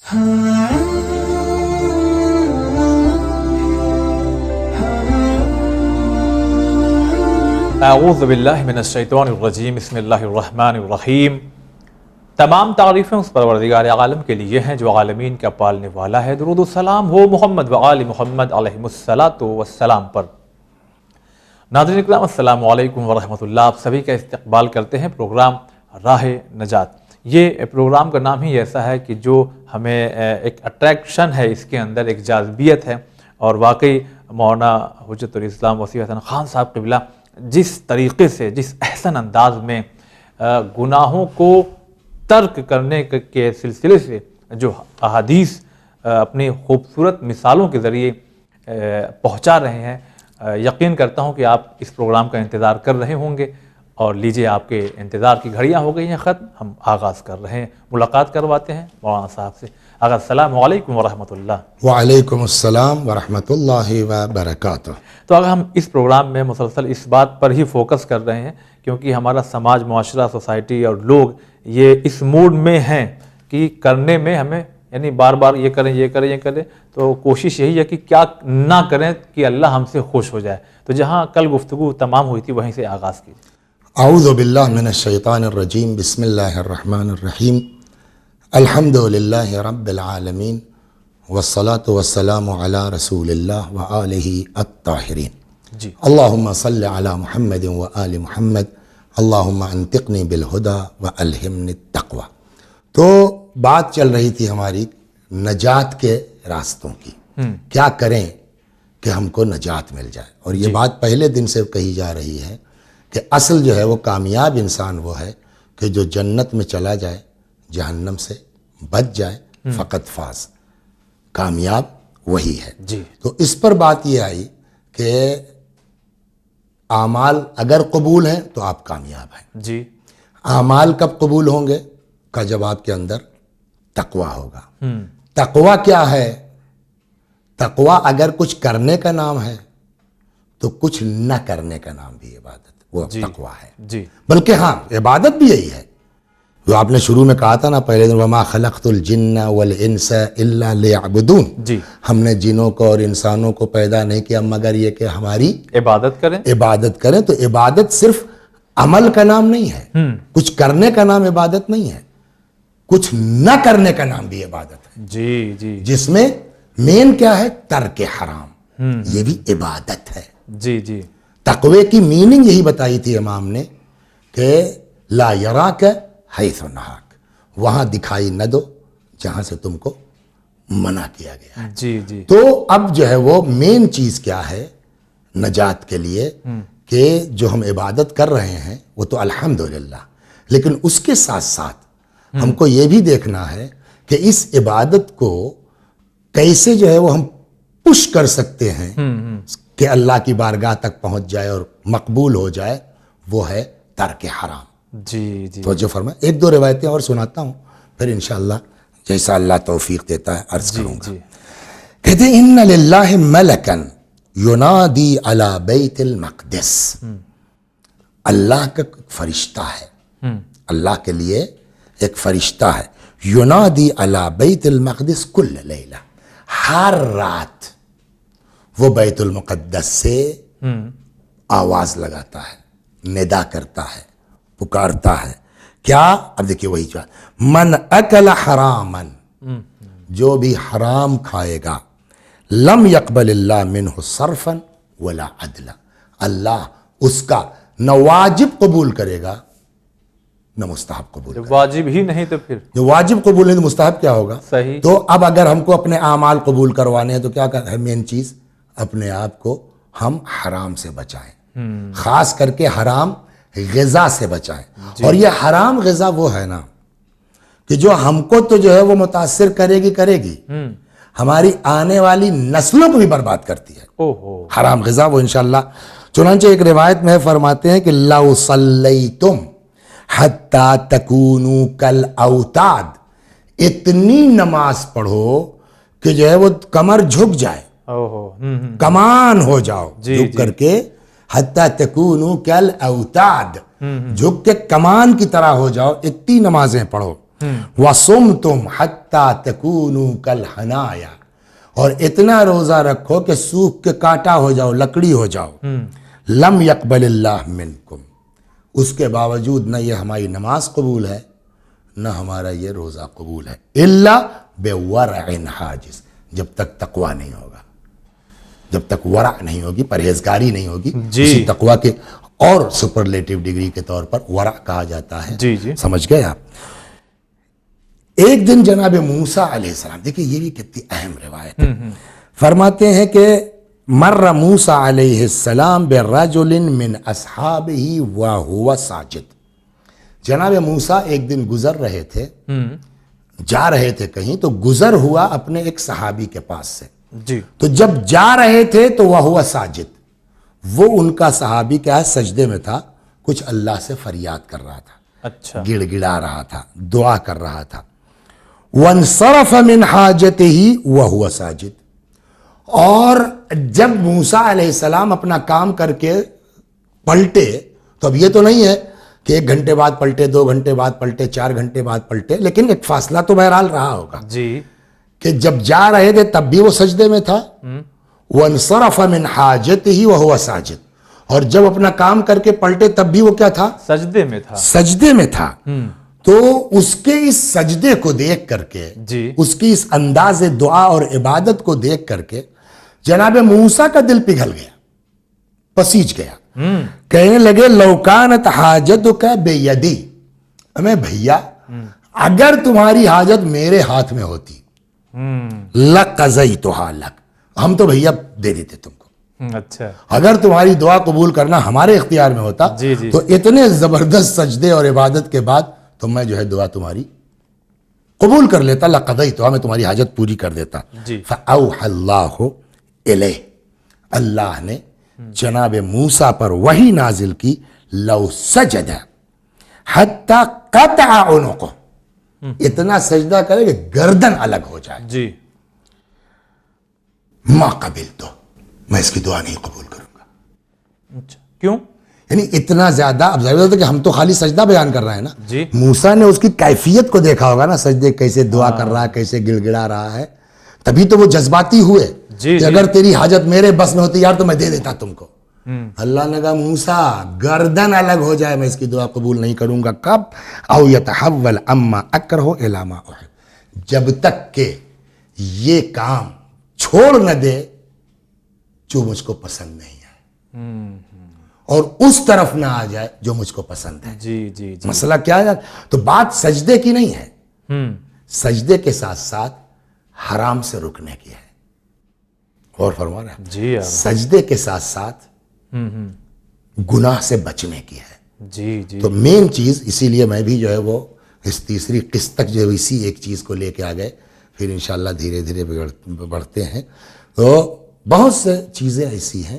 اعوذ باللہ من الشیطان الرجیم، بسم اللہ الرحمن الرحیم۔ تمام تعریفیں اس پروردگار عالم کے لیے ہیں جو عالمین کا پالنے والا ہے۔ درود و سلام ہو محمد و آل محمد علیہ الصلاۃ والسلام پر۔ ناظرین اکرام، السلام علیکم ورحمۃ اللہ۔ آپ سبھی کا استقبال کرتے ہیں پروگرام راہ نجات۔ یہ پروگرام کا نام ہی ایسا ہے کہ جو ہمیں ایک اٹریکشن ہے، اس کے اندر ایک جاذبیت ہے، اور واقعی مولانا حجت الاسلام وسیع حسن خان صاحب قبلہ جس طریقے سے، جس احسن انداز میں گناہوں کو ترک کرنے کے سلسلے سے جو احادیث اپنی خوبصورت مثالوں کے ذریعے پہنچا رہے ہیں، یقین کرتا ہوں کہ آپ اس پروگرام کا انتظار کر رہے ہوں گے، اور لیجئے آپ کے انتظار کی گھڑیاں ہو گئی ہیں ختم، ہم آغاز کر رہے ہیں، ملاقات کرواتے ہیں مولانا صاحب سے۔ آغا السلام علیکم ورحمۃ اللہ۔ وعلیکم السلام ورحمۃ اللہ وبرکاتہ۔ تو اگر ہم اس پروگرام میں مسلسل اس بات پر ہی فوکس کر رہے ہیں کیونکہ ہمارا سماج، معاشرہ، سوسائٹی اور لوگ یہ اس موڈ میں ہیں کہ کرنے میں ہمیں، یعنی بار بار یہ کریں یہ کریں یہ کریں، تو کوشش یہی ہے کہ کیا نہ کریں کہ اللہ ہم سے خوش ہو جائے۔ تو جہاں کل گفتگو تمام ہوئی تھی وہیں سے آغاز کیجیے۔ اعوذ باللہ من الشیطان الرجیم، بسم اللہ الرحمن الرحیم، الحمد للہ رب العالمین، والصلاة والسلام علی رسول اللہ وآلہ الطاہرین۔ جی، اللہم صل علی محمد وآل محمد، اللہم انطقنی بالہدی والہمنی التقوی۔ تو بات چل رہی تھی ہماری نجات کے راستوں کی، کیا کریں کہ ہم کو نجات مل جائے، اور یہ بات پہلے دن سے کہی جا رہی ہے کہ اصل جو ہے وہ کامیاب انسان وہ ہے کہ جو جنت میں چلا جائے، جہنم سے بچ جائے، فقط فاز، کامیاب وہی ہے۔ جی، تو اس پر بات یہ آئی کہ اعمال اگر قبول ہیں تو آپ کامیاب ہیں۔ جی، اعمال کب قبول ہوں گے؟ کا جب آپ کے اندر تقویٰ ہوگا۔ تقویٰ کیا ہے؟ تقویٰ اگر کچھ کرنے کا نام ہے تو کچھ نہ کرنے کا نام بھی عبادت، وہ تقویٰ ہے۔ جی، بلکہ ہاں عبادت بھی یہی ہے جو آپ نے شروع میں کہا تھا نا پہلے دن، وما خلقت الجن والانس الا لیعبدون۔ جی، ہم نے جنوں کو اور انسانوں کو پیدا نہیں کیا مگر یہ کہ ہماری عبادت کریں۔ عبادت کریں۔ تو عبادت صرف عمل کا نام نہیں ہے، کچھ کرنے کا نام عبادت نہیں ہے، کچھ نہ کرنے کا نام بھی عبادت ہے، جی، جی، جس میں مین کیا ہے؟ ترک حرام، یہ بھی عبادت ہے۔ جی، جی، تقوی کی میننگ یہی بتائی تھی امام نے کہ لا یراک حیث نہاک، وہاں دکھائی نہ دو جہاں سے تم کو منع کیا گیا ہے۔ جی، جی، تو اب جو ہے وہ مین چیز کیا ہے نجات کے لیے کہ جو ہم عبادت کر رہے ہیں وہ تو الحمدللہ، لیکن اس کے ساتھ ساتھ ہم کو یہ بھی دیکھنا ہے کہ اس عبادت کو کیسے جو ہے وہ ہم پش کر سکتے ہیں کہ اللہ کی بارگاہ تک پہنچ جائے اور مقبول ہو جائے، وہ ہے ترک حرام۔ جی، جی، توجہ فرمائیں، ایک دو روایتیں اور سناتا ہوں، پھر انشاءاللہ جیسا اللہ توفیق دیتا ہے عرض کروں گا۔ جی، کہتے ہیں ان للہ ملکا ینادی علی بیت المقدس، اللہ کا فرشتہ ہے، اللہ کے لیے ایک فرشتہ ہے، ینادی علی بیت المقدس کل لیلہ، ہر رات وہ بیت المقدس سے آواز لگاتا ہے، ندا کرتا ہے، پکارتا ہے۔ کیا؟ اب دیکھیے وہی چاہتا، من اکل حراما، جو بھی حرام کھائے گا، لم یقبل اللہ منہ صرفا ولا عدلا، اللہ اس کا نہ واجب قبول کرے گا نہ مستحب قبول کرے گا۔ واجب ہی نہیں تو پھر جو واجب قبول نہیں تو مستحب کیا ہوگا؟ صحیح۔ تو اب اگر ہم کو اپنے اعمال قبول کروانے ہیں تو کیا ہے مین چیز؟ اپنے آپ کو ہم حرام سے بچائیں، خاص کر کے حرام غذا سے بچائیں۔ اور یہ حرام غذا وہ ہے نا کہ جو ہم کو تو جو ہے وہ متاثر کرے گی، ہماری آنے والی نسلوں کو بھی برباد کرتی ہے۔ حرام غذا وہ انشاءاللہ، چنانچہ ایک روایت میں فرماتے ہیں کہ لو صلیتم حتی تکونوا کالاوتاد، اتنی نماز پڑھو کہ جو ہے وہ کمر جھک جائے، کمان ہو جاؤ، جھک کر کے حتی تکونوا کالاوتاد، جھک کے کمان کی طرح ہو جاؤ، اتنی نمازیں پڑھو، وَصُمْتُمْ حَتَّى تَكُونُوا كَالْحَنَايَا، اور اتنا روزہ رکھو کہ سوکھ کے کانٹا ہو جاؤ، لکڑی ہو جاؤ. لم يقبل اللہ منکم، اس کے باوجود نہ یہ ہماری نماز قبول ہے نہ ہمارا یہ روزہ قبول ہے، الا بورع حاجز، جب تک تقوی نہیں ہوگا، جب تک ورع نہیں ہوگی، پرہیزگاری نہیں ہوگی. اسی تقوی کے اور سپرلیٹو ڈگری کے طور پر ورع کہا جاتا ہے. سمجھ گئے آپ؟ ایک دن جناب موسیٰ علیہ السلام، دیکھیں یہ بھی کتنی اہم روایت ہے، فرماتے ہیں کہ مر موسیٰ علیہ السلام برجل من اصحابہ وہو ساجد. جناب موسیٰ ایک دن گزر رہے تھے، جا رہے تھے کہیں، تو گزر ہوا اپنے ایک صحابی کے پاس سے. تو جب جا رہے تھے تو وہو ساجد، وہ ان کا صحابی کیا ہے، سجدے میں تھا، کچھ اللہ سے فریاد کر رہا تھا، گڑ گڑا رہا تھا، دعا کر رہا تھا. وانصرف من حاجته وهو ساجد، اور جب موسیٰ علیہ السلام اپنا کام کر کے پلٹے، تو اب یہ تو نہیں ہے کہ 1 گھنٹے بعد پلٹے، 2 گھنٹے بعد پلٹے، 4 گھنٹے بعد پلٹے، لیکن ایک فاصلہ تو بہرحال رہا ہوگا کہ جب جا رہے تھے تب بھی وہ سجدے میں تھا. وانصرف من حاجته وهو ساجد، اور جب اپنا کام کر کے پلٹے تب بھی وہ کیا تھا، سجدے میں تھا. تو اس کے اس سجدے کو دیکھ کر کے، اس کی اس انداز دعا اور عبادت کو دیکھ کر کے جناب موسیٰ کا دل پگھل گیا، پسیج گیا. کہنے لگے لو کانت حاجتک بیدی، ہمیں بھیا اگر تمہاری حاجت میرے ہاتھ میں ہوتی، لقضیتھا لک، ہم تو بھیا دے دیتے تم کو. اچھا، اگر تمہاری دعا قبول کرنا ہمارے اختیار میں ہوتا تو اتنے زبردست سجدے اور عبادت کے بعد تو میں جو ہے دعا تمہاری قبول کر لیتا، لقضیتھا، میں تمہاری حاجت پوری کر دیتا. فاوحى اللہ الیہ، اللہ نے جناب موسیٰ پر وحی نازل کی، لو سجد حتی قطع عنقہ، اتنا سجدہ کرے کہ گردن الگ ہو جائے. ما قبلتو، میں اس کی دعا نہیں قبول کروں گا. کیوں؟ یعنی اتنا زیادہ. اب ظاہر ہوتا ہے کہ ہم تو خالی سجدہ بیان کر رہے ہیں نا، موسیٰ نے اس کی کیفیت کو دیکھا ہوگا نا، سجدے کیسے دعا کر رہا ہے، کیسے گڑ گڑا رہا ہے، تبھی تو وہ جذباتی ہوئے کہ اگر تیری حاجت میرے بس میں ہوتی یار تو میں دے دیتا تم کو. اللہ نے کہا موسیٰ گردن الگ ہو جائے میں اس کی دعا قبول نہیں کروں گا. کب؟ او یتحول اما اکرہ الی ما احب، جب تک کہ یہ کام چھوڑ نہ دے جو مجھ کو پسند نہیں ہے، اور اس طرف نہ آ جائے جو مجھ کو پسند ہے. مسئلہ کیا ہے؟ تو بات سجدے کی نہیں ہے، سجدے کے ساتھ ساتھ حرام سے رکنے کی ہے. اور فرما رہے ہیں سجدے کے ساتھ ساتھ گناہ سے بچنے کی ہے. تو مین چیز، اسی لیے میں بھی جو ہے وہ اس تیسری قسط تک جو اسی ایک چیز کو لے کے آ گئے، پھر انشاءاللہ دھیرے دھیرے بڑھتے ہیں. تو بہت سے چیزیں ایسی ہیں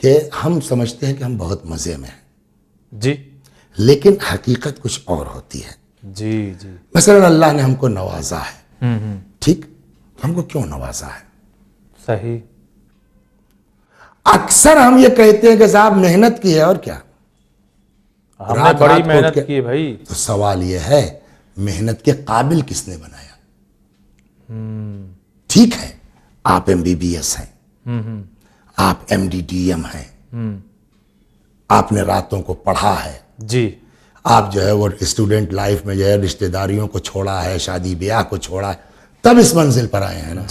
کہ ہم سمجھتے ہیں کہ ہم بہت مزے میں ہیں، لیکن حقیقت کچھ اور ہوتی ہے. مثلا اللہ نے ہم کو نوازا ہے، ٹھیک، ہم کو کیوں نوازا ہے؟ صحیح. اکثر ہم یہ کہتے ہیں کہ صاحب محنت کی ہے، اور کیا ہم نے بڑی محنت کی بھائی. تو سوال یہ ہے محنت کے قابل کس نے بنایا؟ ٹھیک ہے آپ MBBS ہیں، آپ MDDM ہیں، آپ نے راتوں کو پڑھا ہے، آپ جو ہے وہ اسٹوڈنٹ لائف میں جو ہے رشتہ داریوں کو چھوڑا ہے، شادی بیاہ کو چھوڑا ہے، تب اس منزل پر آئے ہیں نا.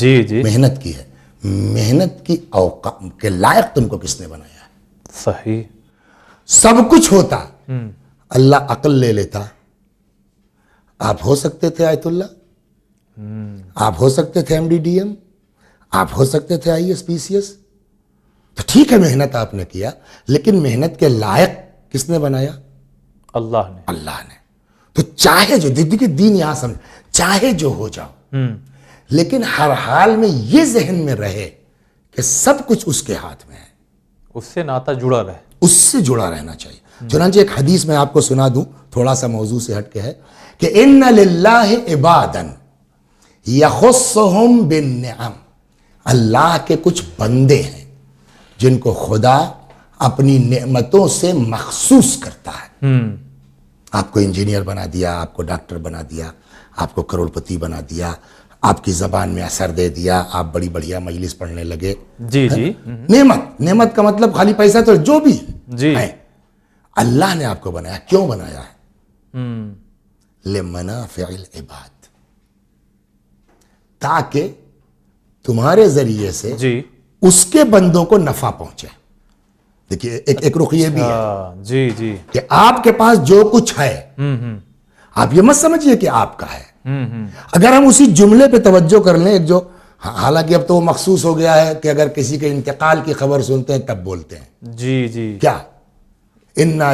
محنت کی ہے. محنت کی اوقات کے لائق تم کو کس نے بنایا ہے؟ صحیح. سب کچھ ہوتا، اللہ عقل لے لیتا. آپ ہو سکتے تھے آیت اللہ، آپ ہو سکتے تھے MDDM، آپ ہو سکتے تھے IAS PCS. تو ٹھیک ہے محنت آپ نے کیا، لیکن محنت کے لائق کس نے بنایا؟ اللہ نے. تو چاہے جو دیکھیے دین یہاں سمجھ، چاہے جو ہو جاؤ، لیکن ہر حال میں یہ ذہن میں رہے کہ سب کچھ اس کے ہاتھ میں ہے، اس سے ناتا جڑا رہے، اس سے جڑا رہنا چاہیے. چنانچہ ایک حدیث میں آپ کو سنا دوں، تھوڑا سا موضوع سے ہٹ کے ہے، کہ ان للہ عبادا یخصہم بالنعم، اللہ کے کچھ بندے ہیں جن کو خدا اپنی نعمتوں سے مخصوص کرتا ہے. آپ کو انجینئر بنا دیا، آپ کو ڈاکٹر بنا دیا، آپ کو کروڑپتی بنا دیا, آپ کی زبان میں اثر دے دیا, آپ بڑی بڑھیا مجلس پڑھنے لگے. جی جی. نعمت کا مطلب خالی پیسہ تو جو بھی جی ہے, اللہ نے آپ کو بنایا. کیوں بنایا ہے؟ لمنافع العباد, تاکہ تمہارے ذریعے سے جی اس کے بندوں کو نفع پہنچے. دیکھیے ایک رخ یہ بھی ہے جی جی کہ آپ کے پاس جو کچھ ہے آپ یہ مت سمجھیے کہ آپ کا ہے. اگر ہم اسی جملے پہ توجہ کر لیں, ایک جو حالانکہ اب تو وہ مخصوص ہو گیا ہے کہ اگر کسی کے انتقال کی خبر سنتے ہیں تب بولتے ہیں. جی جی. کیا انا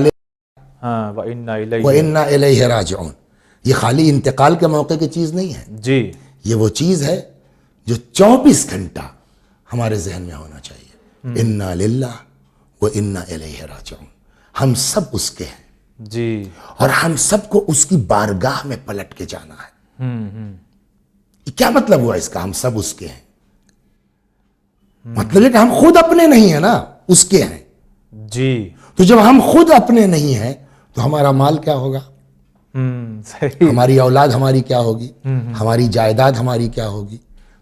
وَإِنَّا إِلَيْهِ راجعون, یہ خالی انتقال کے موقع کی چیز نہیں ہے. جی. یہ وہ چیز ہے جو 24 گھنٹہ ہمارے ذہن میں ہونا چاہیے. انا للہ وَإِنَّا إِلَيْهِ راجعون, ہم سب اس کے ہیں جی, اور ہم سب کو اس کی بارگاہ میں پلٹ کے جانا ہے. کیا مطلب ہوا اس کا, ہم سب اس کے ہیں؟ مطلب ہے کہ ہم خود اپنے نہیں ہیں نا, اس کے ہیں. جی. تو جب ہم خود اپنے نہیں ہیں تو ہمارا مال کیا ہوگا, صحیح, ہماری اولاد ہماری کیا ہوگی, ہماری جائیداد ہماری کیا ہوگی.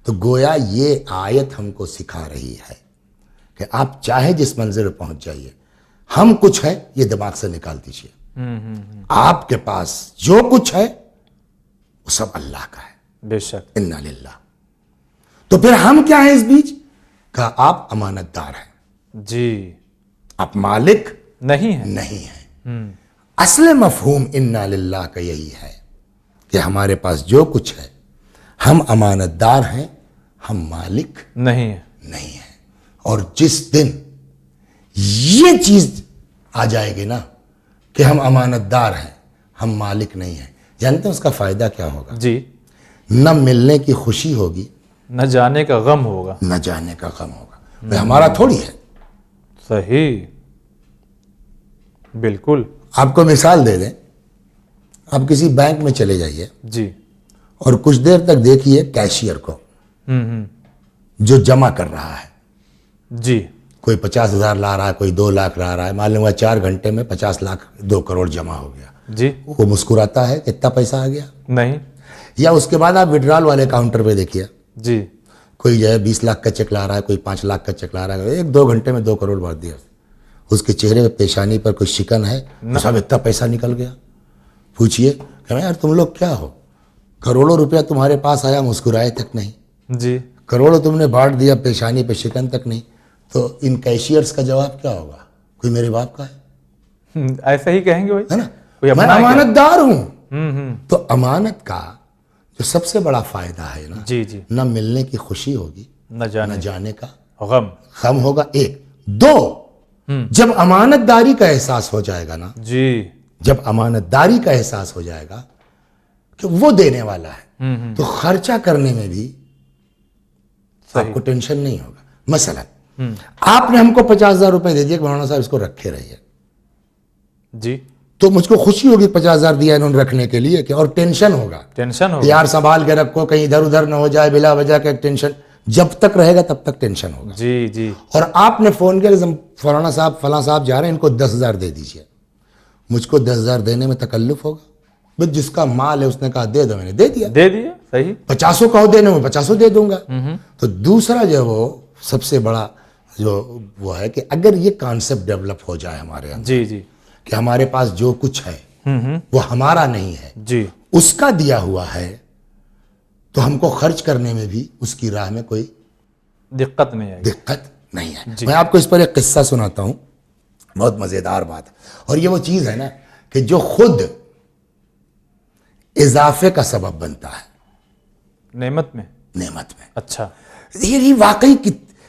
تو گویا یہ آیت ہم کو سکھا رہی ہے کہ آپ چاہے جس منزل پہ پہنچ جائیے, ہم کچھ ہے یہ دماغ سے نکال دیجیے. آپ کے پاس جو کچھ ہے وہ سب اللہ کا ہے. بے شک. انا للہ. تو پھر ہم کیا ہیں اس بیچ کا؟ آپ امانت دار ہیں. جی. آپ مالک نہیں ہے. نہیں ہیں. اصل مفہوم انا للہ کا یہی ہے کہ ہمارے پاس جو کچھ ہے ہم امانت دار ہیں, ہم مالک نہیں ہے. نہیں ہیں. اور جس دن یہ چیز آ جائے گی نا کہ ہم امانت دار ہیں, ہم مالک نہیں ہیں, جانتے ہیں اس کا فائدہ کیا ہوگا؟ جی. نہ ملنے کی خوشی ہوگی, نہ جانے کا غم ہوگا. نہ جانے کا غم ہوگا. بھئی ہمارا تھوڑی ہے. صحیح, بالکل. آپ کو مثال دے دیں, آپ کسی بینک میں چلے جائیے جی. اور کچھ دیر تک دیکھیے کیشیئر کو جو جمع کر رہا ہے. جی. کوئی 50,000 لا رہا ہے, کوئی 2 لاکھ لا رہا ہے, معلوم ہوا 4 گھنٹے میں 50 لاکھ 2 کروڑ جمع ہو گیا. جی. وہ مسکراتا ہے اتنا پیسہ آ گیا. نہیں. یا اس کے بعد آپ وڈرال والے کاؤنٹر پہ دیکھیے, جی. کوئی جو ہے 20 لاکھ کا چیک لا رہا ہے, کوئی 5 لاکھ کا چیک لا رہا ہے, 1-2 گھنٹے میں 2 کروڑ بھر دیا. اس کے چہرے پہ پیشانی پر کوئی شکن ہے, صاحب اتنا پیسہ نکل گیا. پوچھئے کہ یار تم لوگ کیا ہو, کروڑوں روپیہ تمہارے پاس آیا, مسکرائے تک نہیں. جی. کروڑوں تم نے بانٹ دیا, پیشانی پہ شکن تک نہیں. تو ان کیشیئرز کا جواب کیا ہوگا؟ کوئی میرے باپ کا ہے, ایسا ہی کہیں گے بھائی, ہے نا, میں امانت دار ہوں. تو امانت کا جو سب سے بڑا فائدہ ہے نا, جی جی, نہ ملنے کی خوشی ہوگی, نہ جانے کا غم ہوگا. 1 2 جب امانت داری کا احساس ہو جائے گا نا, جی, جب امانت داری کا احساس ہو جائے گا کہ وہ دینے والا ہے, تو خرچہ کرنے میں بھی آپ کو ٹینشن نہیں ہوگا. مثلا آپ نے ہم کو 50,000 روپے دے دیا کہ مولانا صاحب اس کو رکھے رہیے, جی, تو مجھ کو خوشی ہوگی 50,000 دیا انہوں نے رکھنے کے لیے, کہ اور ٹینشن ہوگا یار سنبھال کے رکھو کہیں ادھر ادھر نہ ہو جائے, بلا وجہ کا ایک ٹینشن. جب تک رہے گا تب تک ٹینشن ہوگا. جی جی. اور آپ نے فون کیا کہ فلانا صاحب فلاں صاحب جا رہے ہیں, ان کو 10,000 دے دیجئے. مجھ کو 10,000 دینے میں تکلف ہوگا؟ بس جس کا مال ہے اس نے کہا دے دو, میں نے دے دیا. صحیح. 50 کہو دینے میں 50 دے دوں گا. تو دوسرا جو وہ سب سے بڑا جو وہ ہے کہ اگر یہ کانسیپٹ ڈیولپ ہو جائے ہمارے اندر, جی جی, کہ ہمارے پاس جو کچھ ہے وہ ہمارا نہیں ہے, جی, اس کا دیا ہوا ہے, تو ہم کو خرچ کرنے میں بھی اس کی راہ میں کوئی دقت نہیں ہے. میں آپ کو اس پر ایک قصہ سناتا ہوں, بہت مزیدار بات. اور یہ وہ چیز ہے نا کہ جو خود اضافے کا سبب بنتا ہے نعمت میں. اچھا, یہ واقعی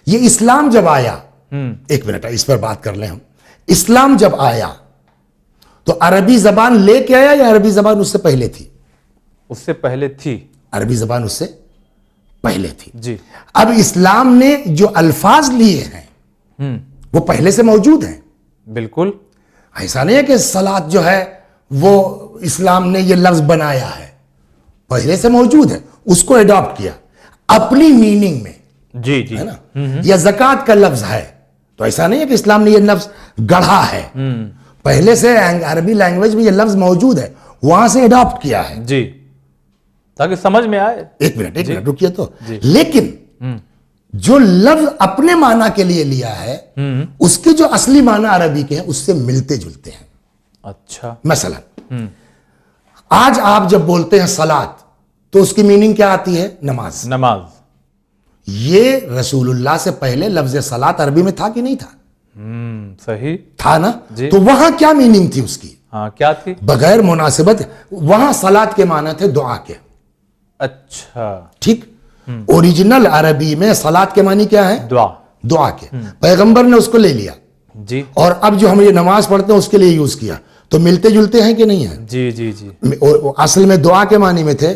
یہ اسلام جب آیا, 1 منٹ اس پر بات کر لیں ہم. اسلام جب آیا تو عربی زبان لے کے آیا یا عربی زبان اس سے پہلے تھی؟ اس سے پہلے تھی. عربی زبان اس سے پہلے تھی. جی. اب اسلام نے جو الفاظ لیے ہیں وہ پہلے سے موجود ہیں. بالکل. ایسا نہیں ہے کہ صلاۃ جو ہے وہ اسلام نے یہ لفظ بنایا ہے, پہلے سے موجود ہے, اس کو اڈاپٹ کیا اپنی میننگ میں. جی جی, ہے نا. یا زکوٰۃ کا لفظ ہے تو ایسا نہیں ہے کہ اسلام نے یہ لفظ گڑھا ہے, پہلے سے عربی لینگویج میں یہ لفظ موجود ہے, وہاں سے اڈاپٹ کیا ہے. جی. تاکہ سمجھ میں آئے. ایک منٹ رکیے تو. لیکن جو لفظ اپنے معنی کے لیے لیا ہے اس کے جو اصلی معنی عربی کے ہیں اس سے ملتے جلتے ہیں. اچھا. مثلا آج آپ جب بولتے ہیں صلاۃ تو اس کی میننگ کیا آتی ہے؟ نماز. نماز. یہ رسول اللہ سے پہلے لفظ صلاۃ عربی میں تھا کہ نہیں تھا؟ صحیح تھا نا. تو وہاں کیا میننگ تھی اس کی؟ ہاں کیا تھی؟ بغیر مناسبت. وہاں صلاۃ کے معنی تھے دعا کے. اچھا ٹھیک. اوریجنل عربی میں صلاۃ کے معنی کیا ہے؟ دعا کے. پیغمبر نے اس کو لے لیا جی اور اب جو ہم یہ نماز پڑھتے ہیں اس کے لیے یوز کیا. تو ملتے جلتے ہیں کہ نہیں ہیں؟ جی جی جی. اصل میں دعا کے معنی میں تھے,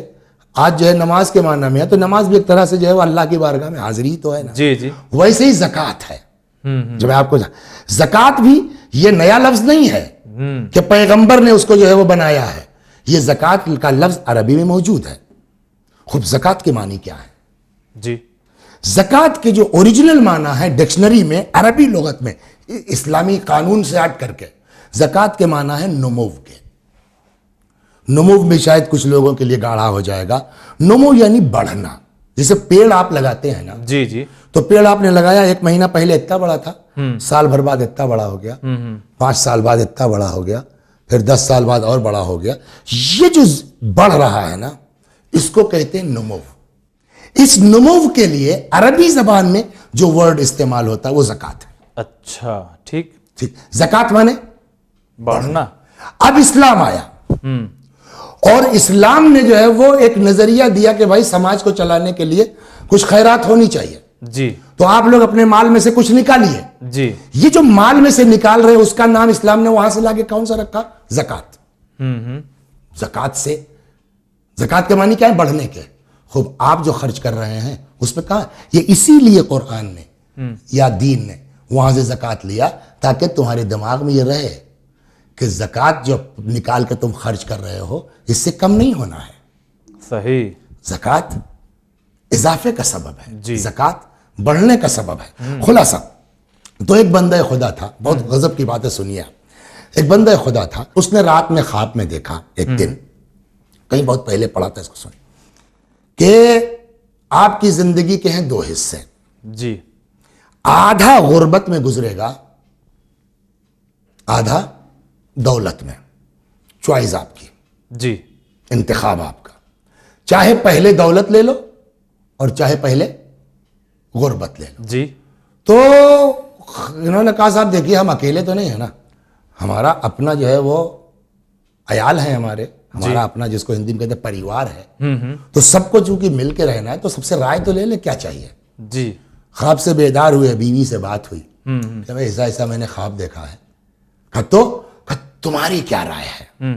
آج جو ہے نماز کے معنی میں ہے. تو نماز بھی ایک طرح سے جو ہے وہ اللہ کی بارگاہ میں حاضری تو ہے نا. جی جی. ویسے ہی زکوٰۃ ہے. جو میں آپ کو زکوٰۃ بھی یہ نیا لفظ نہیں ہے کہ پیغمبر نے اس کو جو ہے وہ بنایا ہے. یہ زکوٰۃ کا لفظ عربی میں موجود ہے. خوب زکوٰۃ کے معنی کیا ہے؟ جی زکوٰۃ کے جو اوریجنل معنی ہے ڈکشنری میں عربی لغت میں اسلامی قانون سے ہٹ کر کے زکوٰۃ کے معنی ہے نمو کے. نمو میں شاید کچھ لوگوں کے لیے گاڑھا ہو جائے گا. نمو یعنی بڑھنا. جیسے پیڑ آپ لگاتے ہیں نا. جی جی. تو پیڑ آپ نے لگایا 1 مہینہ پہلے اتنا بڑا تھا, سال بھر بعد اتنا بڑا ہو گیا, 5 سال بعد اتنا بڑا ہو گیا, پھر 10 سال بعد اور بڑا ہو گیا. یہ جو بڑھ رہا ہے نا اس کو کہتے ہیں نمو. اس نمو کے لیے عربی زبان میں جو ورڈ استعمال ہوتا ہے وہ زکوٰۃ ہے. اچھا ٹھیک. زکوٰۃ مانے بڑھنا. اب اسلام آیا اور اسلام نے جو ہے وہ ایک نظریہ دیا کہ بھائی سماج کو چلانے کے لیے کچھ خیرات ہونی چاہیے. جی. تو آپ لوگ اپنے مال میں سے کچھ نکالیے. جی. یہ جو مال میں سے نکال رہے اس کا نام اسلام نے وہاں سے لاکے کون سا رکھا؟ زکوٰۃ. زکوٰۃ سے زکوٰۃ کے معنی کیا ہے؟ بڑھنے کے. خوب آپ جو خرچ کر رہے ہیں اس پہ کہاں؟ یہ اسی لیے قرآن نے یا دین نے وہاں سے زکوٰۃ لیا تاکہ تمہارے دماغ میں یہ رہے کہ زکوٰۃ جو نکال کے تم خرچ کر رہے ہو اس سے کم نہیں ہونا ہے. صحیح. زکوٰۃ اضافے کا سبب ہے. جی. زکوٰۃ بڑھنے کا سبب ہے. خلاصہ تو ایک بندہ خدا تھا, بہت غضب کی باتیں سنیے. ایک بندہ خدا تھا, اس نے رات میں خواب میں دیکھا ایک دن, کہیں بہت پہلے پڑھا تھا اس کو سن, کہ آپ کی زندگی کے ہیں 2 حصے. جی. آدھا غربت میں گزرے گا, آدھا دولت میں. چوائس آپ کی. جی. انتخاب آپ کا. چاہے پہلے دولت لے لو اور چاہے پہلے غربت لے لو. جی. تو انہوں نے کہا صاحب دیکھیے ہم اکیلے تو نہیں ہیں نا, ہمارا اپنا جو ہے وہ عیال ہے, ہمارا اپنا جس کو ہندی میں کہتے ہیں پریوار ہے. تو سب کو چونکہ مل کے رہنا ہے تو سب سے رائے تو لے لے کیا چاہیے. جی. خواب سے بیدار ہوئے, بیوی سے بات ہوئی کہ بھائی ایسا ایسا میں نے خواب دیکھا ہے. کہا تو تمہاری کیا رائے ہے؟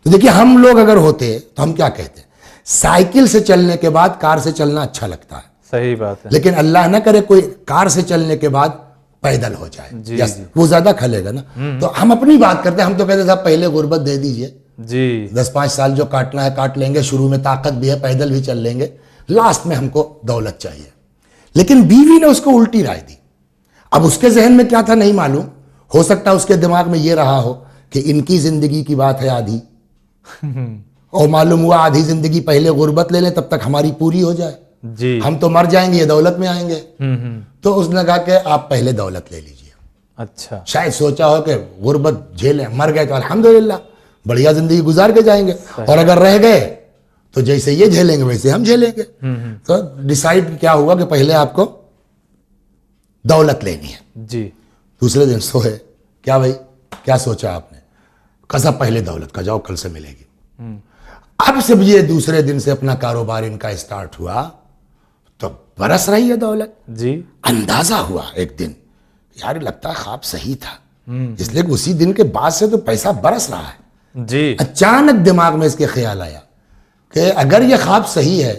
تو دیکھیے ہم لوگ اگر ہوتے تو ہم کیا کہتے, سائیکل سے چلنے کے بعد کار سے چلنا اچھا لگتا ہے. صحیح بات ہے. لیکن اللہ نہ کرے کوئی کار سے چلنے کے بعد پیدل ہو جائے. جی. وہ زیادہ کھلے گا نا. تو ہم اپنی بات کرتے ہیں, ہم تو کہتے صاحب پہلے غربت دے دیجئے. جی. 10-5 سال جو کاٹنا ہے کاٹ لیں گے, شروع میں طاقت بھی ہے پیدل بھی چل لیں گے, لاسٹ میں ہم کو دولت چاہیے. لیکن بیوی نے اس کو الٹی رائے دی. اب اس کے ذہن میں کیا تھا نہیں معلوم, ہو سکتا ہے اس کے دماغ میں یہ رہا ہو کہ ان کی زندگی کی بات ہے آدھی, اور معلوم ہوا آدھی زندگی پہلے غربت لے لیں تب تک ہماری پوری ہو جائے. جی. ہم تو مر جائیں گے, یہ دولت میں آئیں گے. تو اس نے کہا کہ آپ پہلے دولت لے لیجئے. اچھا. شاید سوچا ہو کہ غربت جھیلیں, مر گئے تو الحمدللہ بڑھیا زندگی گزار کے جائیں گے, اور اگر رہ گئے تو جیسے یہ جھیلیں گے ویسے ہم جھیلیں گے. تو ڈیسائیڈ کیا ہوا کہ پہلے آپ کو دولت لینی ہے. جی. دوسرے دن سوئے, کیا بھائی کیا سوچا آپ نے؟ کسا پہلے دولت کا, جاؤ کل سے ملے گی. اب جب یہ دوسرے دن سے اپنا کاروبار ان کا اسٹارٹ ہوا تو برس رہی ہے دولت. جی. اندازہ ہوا ایک دن یار لگتا ہے خواب صحیح تھا, اس لیے اسی دن کے بعد سے تو پیسہ برس رہا ہے. جی. اچانک دماغ میں اس کے خیال آیا کہ اگر یہ خواب صحیح ہے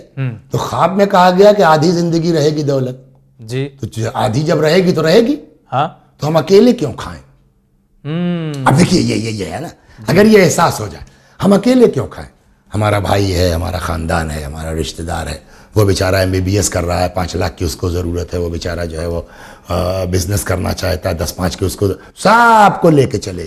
تو خواب میں کہا گیا کہ آدھی زندگی رہے گی دولت. جی. تو آدھی جب رہے گی تو رہے گی. ہاں. تو ہم اکیلے کیوں کھائیں؟ اب دیکھیے یہ ہے نا, اگر یہ احساس ہو جائے ہم اکیلے کیوں کھائیں, ہمارا بھائی ہے, ہمارا خاندان ہے, ہمارا رشتہ دار ہے, وہ بیچارہ MBBS کر رہا ہے, 5 لاکھ کی اس کو ضرورت ہے, وہ بیچارہ جو ہے وہ بزنس کرنا چاہتا ہے, 10-5 کی اس کو, سب کو لے کے چلے.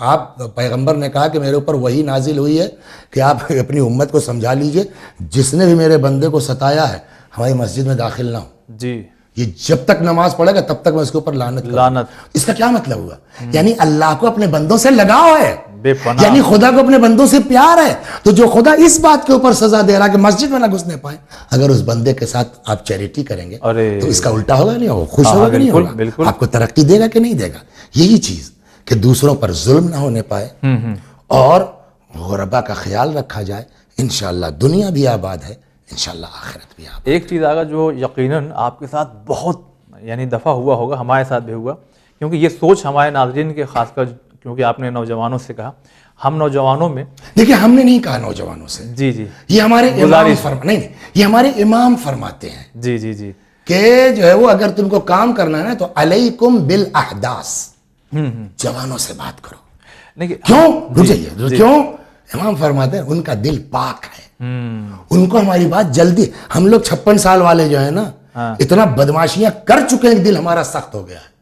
آپ پیغمبر نے کہا کہ میرے اوپر وہی نازل ہوئی ہے کہ آپ اپنی امت کو سمجھا لیجئے جس نے بھی میرے بندے کو ستایا ہے ہماری مسجد میں داخل نہ ہو. جی یہ جب تک نماز پڑھے گا تب تک میں اس کے اوپر لعنت کروں. لعنت. اس کا کیا مطلب ہوا؟ یعنی اللہ کو اپنے بندوں سے لگاؤ ہے, بے پناہ. یعنی خدا کو اپنے بندوں سے پیار ہے. تو جو خدا اس بات کے اوپر سزا دے رہا کہ مسجد میں نہ گھسنے پائیں, اگر اس بندے کے ساتھ آپ چیریٹی کریں گے تو اس کا الٹا ہوگا نہیں ہوگا, خوش ہوگا کہ نہیں ہوگا, آپ کو ترقی دے گا کہ نہیں دے گا. یہی چیز کہ دوسروں پر ظلم نہ ہونے پائے اور غربا کا خیال رکھا جائے, انشاءاللہ دنیا بھی آباد ہے, انشاءاللہ آخرت بھی آباد. ایک چیز آگا جو یقیناً آپ کے ساتھ بہت یعنی دفعہ ہوا ہوگا, ہمارے ساتھ بھی ہوا, کیونکہ یہ سوچ ہمارے ناظرین کے خاص کر, کیونکہ آپ نے نوجوانوں سے کہا, ہم نوجوانوں میں دیکھیں ہم نے نہیں کہا نوجوانوں سے, جی جی یہ ہمارے امام نہیں یہ ہمارے امام فرماتے ہیں جی جی جی کہ جو ہے وہ اگر تم کو کام کرنا ہے نا تو علیکم بالاحداث, جوانوں سے بات کرو. کیوں رک جائیے, کیوں؟ امام فرماتے ہیں ان کا دل پاک ہے, ان کو ہماری بات جلدی, ہم لوگ 56 سال والے جو ہے نا اتنا بدماشیاں کر چکے ہیں, دل ہمارا سخت ہو گیا ہے.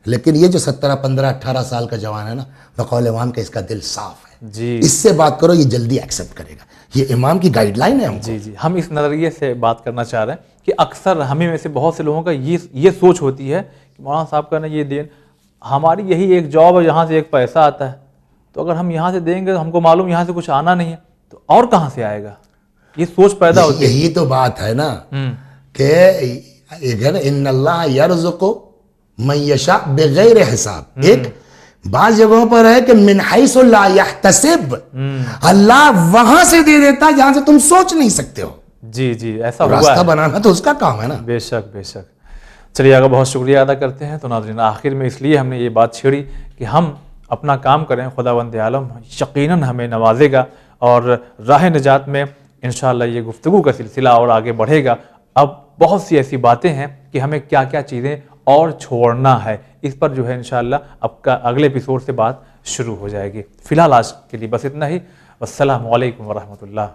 لیکن یہ جو 17 15 18 سال کا جوان ہے نا, بقول امام کا اس کا دل صاف ہے جی, اس سے بات کرو, یہ جلدی ایکسیپٹ کرے گا. یہ امام کی گائیڈ لائن ہے. جی جی ہم اس نظریے سے بات کرنا چاہ رہے ہیں کہ اکثر ہمیں میں سے بہت سے لوگوں کا یہ سوچ ہوتی ہے کہ مولانا صاحب کا نا یہ دین, ہماری یہی ایک جاب ہے, یہاں سے ایک پیسہ آتا ہے, تو اگر ہم یہاں سے دیں گے, ہم کو معلوم یہاں سے کچھ آنا نہیں ہے, تو اور کہاں سے آئے گا, یہ سوچ پیدا ہوتی ہے. یہی تو بات ہے نا کہ ان اللہ یرزق من یشاء بغیر حساب. ایک بعض جگہوں پر ہے کہ من حیث لا یحتسب, اللہ وہاں سے دے دیتا ہے جہاں سے تم سوچ نہیں سکتے ہو. جی جی ایسا ہوا ہے, راستہ بنانا تو اس کا کام ہے نا. بے شک بے شک. چلیے آگے بہت شکریہ ادا کرتے ہیں. تو ناظرین آخر میں اس لیے ہم نے یہ بات چھیڑی کہ ہم اپنا کام کریں, خداوند عالم یقیناً ہمیں نوازے گا اور راہ نجات میں انشاءاللہ یہ گفتگو کا سلسلہ اور آگے بڑھے گا. اب بہت سی ایسی باتیں ہیں کہ ہمیں کیا کیا چیزیں اور چھوڑنا ہے, اس پر جو ہے انشاءاللہ اب کا اگلے ایپیسوڈ سے بات شروع ہو جائے گی. فی الحال آج کے لیے بس اتنا ہی. السلام علیکم ورحمۃ اللہ.